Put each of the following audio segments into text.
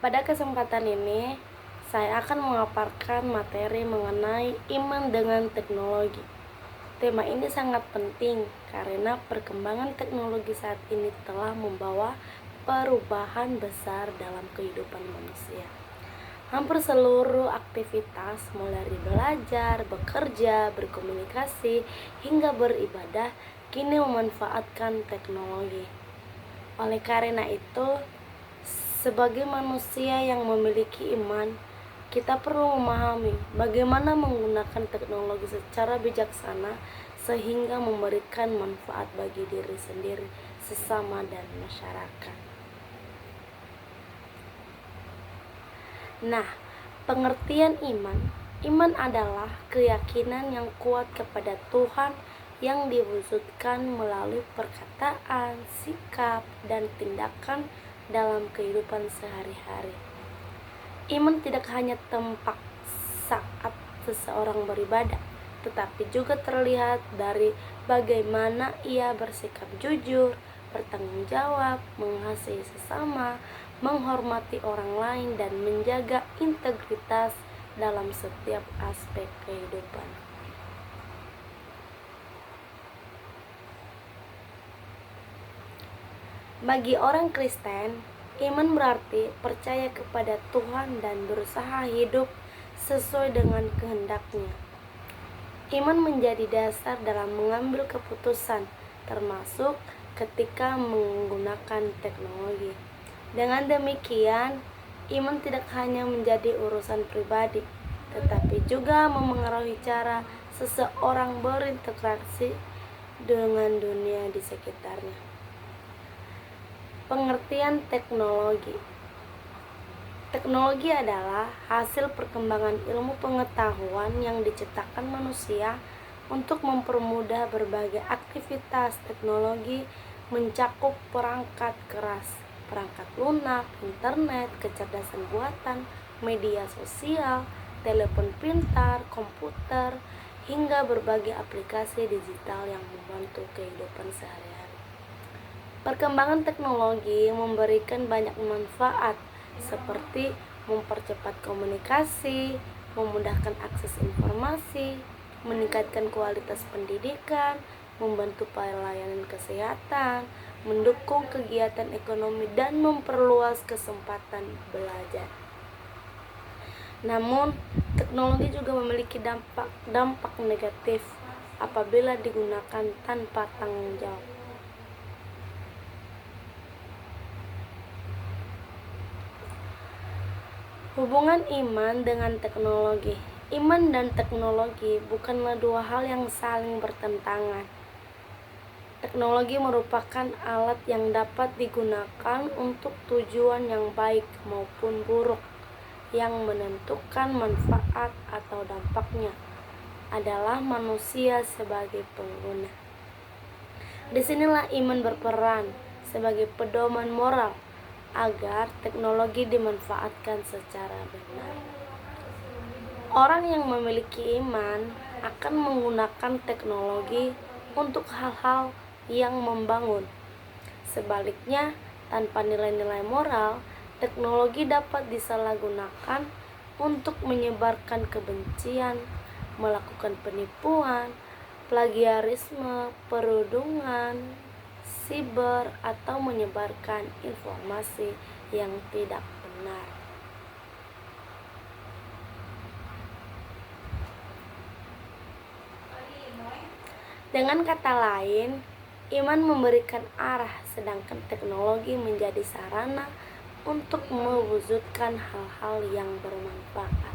Pada kesempatan ini, saya akan memaparkan materi mengenai iman dengan teknologi. Tema ini sangat penting karena perkembangan teknologi saat ini telah membawa perubahan besar dalam kehidupan manusia. Hampir seluruh aktivitas, mulai dari belajar, bekerja, berkomunikasi, hingga beribadah, kini memanfaatkan teknologi. Oleh karena itu, sebagai manusia yang memiliki iman, kita perlu memahami bagaimana menggunakan teknologi secara bijaksana sehingga memberikan manfaat bagi diri sendiri, sesama, dan masyarakat. Nah, pengertian iman. Iman adalah keyakinan yang kuat kepada Tuhan yang diwujudkan melalui perkataan, sikap, dan tindakan dalam kehidupan sehari-hari. Iman tidak hanya tampak saat seseorang beribadah, tetapi juga terlihat dari bagaimana ia bersikap jujur, bertanggung jawab, mengasihi sesama, menghormati orang lain, dan menjaga integritas dalam setiap aspek kehidupan. Bagi orang Kristen, iman berarti percaya kepada Tuhan dan berusaha hidup sesuai dengan kehendak-Nya. Iman menjadi dasar dalam mengambil keputusan, termasuk ketika menggunakan teknologi. Dengan demikian, iman tidak hanya menjadi urusan pribadi, tetapi juga memengaruhi cara seseorang berinteraksi dengan dunia di sekitarnya. Pengertian teknologi. Teknologi adalah hasil perkembangan ilmu pengetahuan yang diciptakan manusia untuk mempermudah berbagai aktivitas. Teknologi mencakup perangkat keras, perangkat lunak, internet, kecerdasan buatan, media sosial, telepon pintar, komputer, hingga berbagai aplikasi digital yang membantu kehidupan sehari-hari. Perkembangan teknologi memberikan banyak manfaat seperti mempercepat komunikasi, memudahkan akses informasi, meningkatkan kualitas pendidikan, membantu pelayanan kesehatan, mendukung kegiatan ekonomi, dan memperluas kesempatan belajar. Namun, teknologi juga memiliki dampak negatif apabila digunakan tanpa tanggung jawab. Hubungan iman dengan teknologi. Iman dan teknologi bukanlah dua hal yang saling bertentangan. Teknologi merupakan alat yang dapat digunakan untuk tujuan yang baik maupun buruk. Yang menentukan manfaat atau dampaknya adalah manusia sebagai pengguna. Disinilah iman berperan sebagai pedoman moral agar teknologi dimanfaatkan secara benar. Orang yang memiliki iman akan menggunakan teknologi untuk hal-hal yang membangun. Sebaliknya, tanpa nilai-nilai moral, teknologi dapat disalahgunakan untuk menyebarkan kebencian, melakukan penipuan, plagiarisme, perundungan, siber, atau menyebarkan informasi yang tidak benar. Dengan kata lain, iman memberikan arah, sedangkan teknologi menjadi sarana untuk mewujudkan hal-hal yang bermanfaat.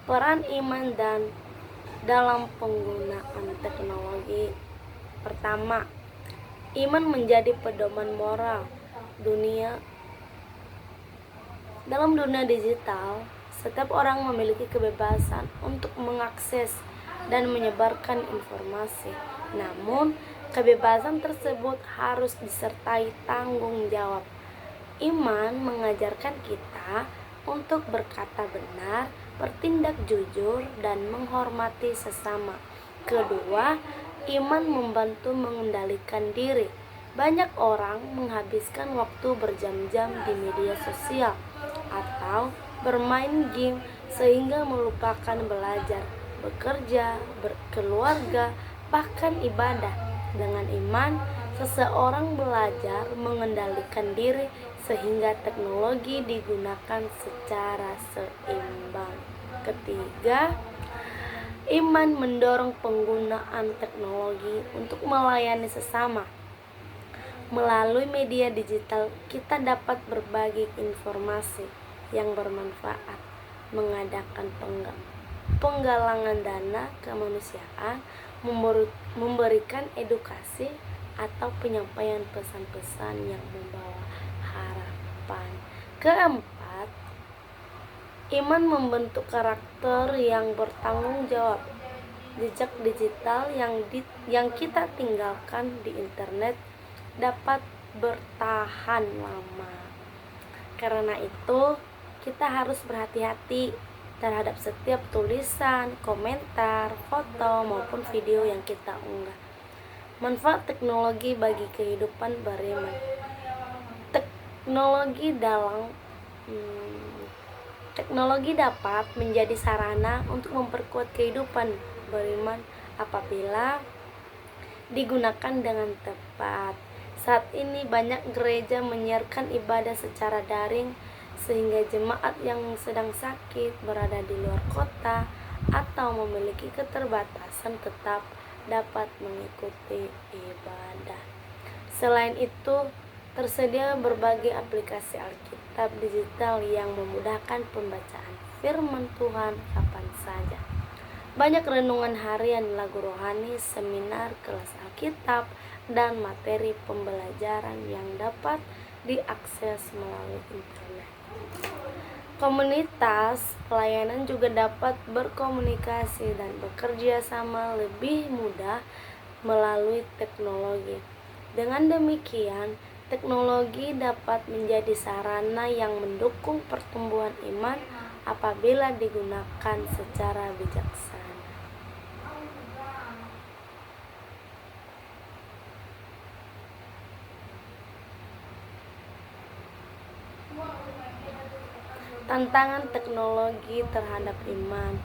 Peran iman dan dalam penggunaan teknologi. Pertama, iman menjadi pedoman moral dunia. Dalam dunia digital, setiap orang memiliki kebebasan untuk mengakses dan menyebarkan informasi. Namun, kebebasan tersebut harus disertai tanggung jawab. Iman mengajarkan kita untuk berkata benar, bertindak jujur, dan menghormati sesama. Kedua, iman membantu mengendalikan diri. Banyak orang menghabiskan waktu berjam-jam di media sosial atau bermain game sehingga melupakan belajar, bekerja, berkeluarga, bahkan ibadah. Dengan iman, seseorang belajar mengendalikan diri sehingga teknologi digunakan secara seimbang. Ketiga, iman mendorong penggunaan teknologi untuk melayani sesama. Melalui media digital, kita dapat berbagi informasi yang bermanfaat, mengadakan penggalangan dana kemanusiaan, memberikan edukasi, atau penyampaian pesan-pesan yang membawa harapan. Keempat, iman membentuk karakter yang bertanggung jawab. Jejak digital yang kita tinggalkan di internet dapat bertahan lama. Karena itu, kita harus berhati-hati terhadap setiap tulisan, komentar, foto, maupun video yang kita unggah. Manfaat teknologi bagi kehidupan beriman. Teknologi dapat menjadi sarana untuk memperkuat kehidupan beriman apabila digunakan dengan tepat. Saat ini banyak gereja menyiarkan ibadah secara daring sehingga jemaat yang sedang sakit, berada di luar kota, atau memiliki keterbatasan tetap dapat mengikuti ibadah. Selain itu, tersedia berbagai aplikasi Alkitab digital yang memudahkan pembacaan firman Tuhan kapan saja. Banyak renungan harian, lagu rohani, seminar, kelas Alkitab, dan materi pembelajaran yang dapat diakses melalui internet. Komunitas pelayanan juga dapat berkomunikasi dan bekerja sama lebih mudah melalui teknologi. Dengan demikian, teknologi dapat menjadi sarana yang mendukung pertumbuhan iman apabila digunakan secara bijaksana. Tantangan teknologi terhadap iman.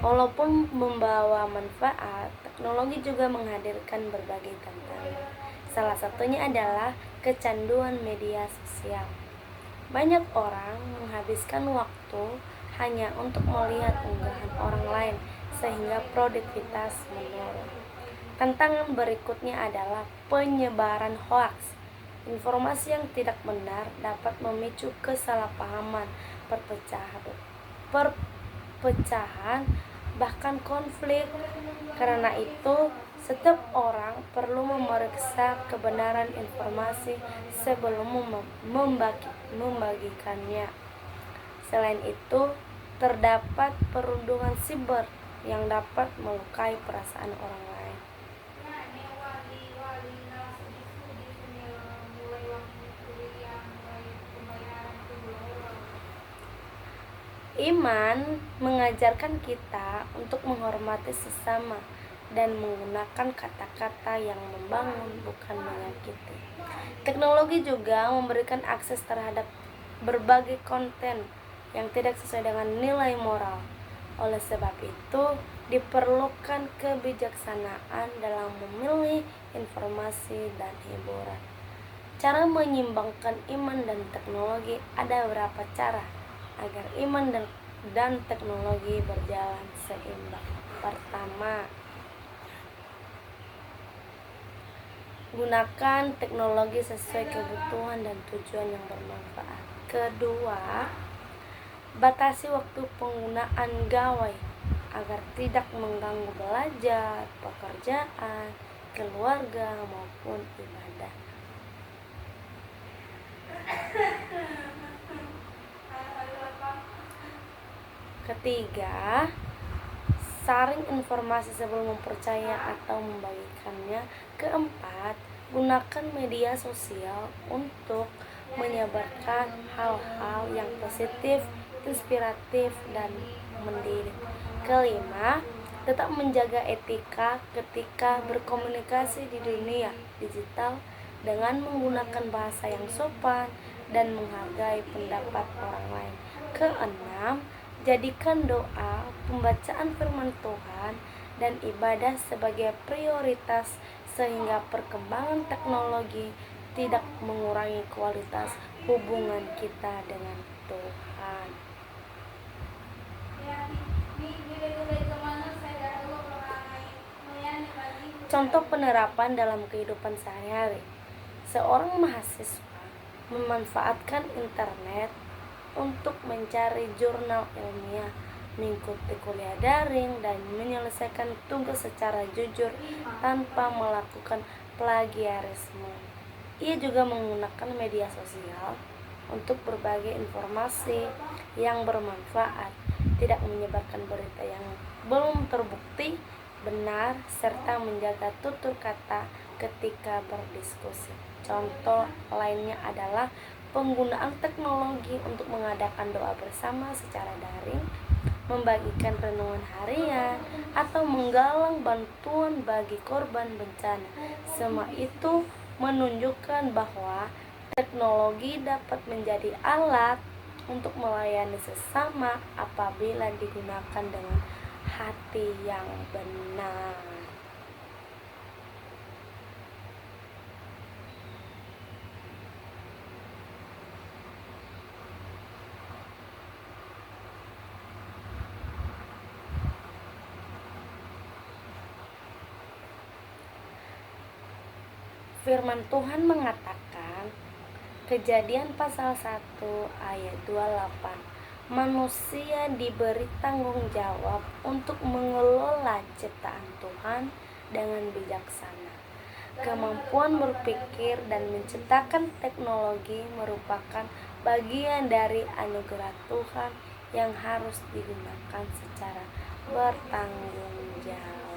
Walaupun membawa manfaat, teknologi juga menghadirkan berbagai tantangan. Salah satunya adalah kecanduan media sosial. Banyak orang menghabiskan waktu hanya untuk melihat unggahan orang lain sehingga produktivitas menurun. Tantangan berikutnya adalah penyebaran hoaks. Informasi yang tidak benar dapat memicu kesalahpahaman, perpecahan, bahkan konflik. Karena itu, setiap orang perlu memeriksa kebenaran informasi sebelum membagikannya. Selain itu, terdapat perundungan siber yang dapat melukai perasaan orang lain. Iman mengajarkan kita untuk menghormati sesama dan menggunakan kata-kata yang membangun, bukan menyakiti. Teknologi juga memberikan akses terhadap berbagai konten yang tidak sesuai dengan nilai moral. Oleh sebab itu, diperlukan kebijaksanaan dalam memilih informasi dan hiburan. Cara menyimbangkan iman dan teknologi, ada beberapa cara agar iman dan teknologi berjalan seimbang. Pertama, gunakan teknologi sesuai kebutuhan dan tujuan yang bermanfaat. Kedua, batasi waktu penggunaan gawai agar tidak mengganggu belajar, pekerjaan, keluarga, maupun ibadah. Ketiga, saring informasi sebelum mempercaya atau membagikannya. Keempat, gunakan media sosial untuk menyebarkan hal-hal yang positif, inspiratif, dan mendidik. Kelima, tetap menjaga etika ketika berkomunikasi di dunia digital dengan menggunakan bahasa yang sopan dan menghargai pendapat orang lain. Keenam, jadikan doa, pembacaan firman Tuhan, dan ibadah sebagai prioritas sehingga perkembangan teknologi tidak mengurangi kualitas hubungan kita dengan Tuhan. Contoh penerapan dalam kehidupan sehari-hari. Seorang mahasiswa memanfaatkan internet untuk mencari jurnal ilmiah, mengikuti kuliah daring, dan menyelesaikan tugas secara jujur tanpa melakukan plagiarisme. Ia juga menggunakan media sosial untuk berbagi informasi yang bermanfaat, tidak menyebarkan berita yang belum terbukti benar, serta menjaga tutur kata ketika berdiskusi. Contoh lainnya adalah penggunaan teknologi untuk mengadakan doa bersama secara daring, membagikan renungan harian, atau menggalang bantuan bagi korban bencana. Semua itu menunjukkan bahwa teknologi dapat menjadi alat untuk melayani sesama apabila digunakan dengan hati yang benar. Firman Tuhan mengatakan, Kejadian pasal 1 ayat 28, manusia diberi tanggung jawab untuk mengelola ciptaan Tuhan dengan bijaksana. Kemampuan berpikir dan menciptakan teknologi merupakan bagian dari anugerah Tuhan yang harus digunakan secara bertanggung jawab.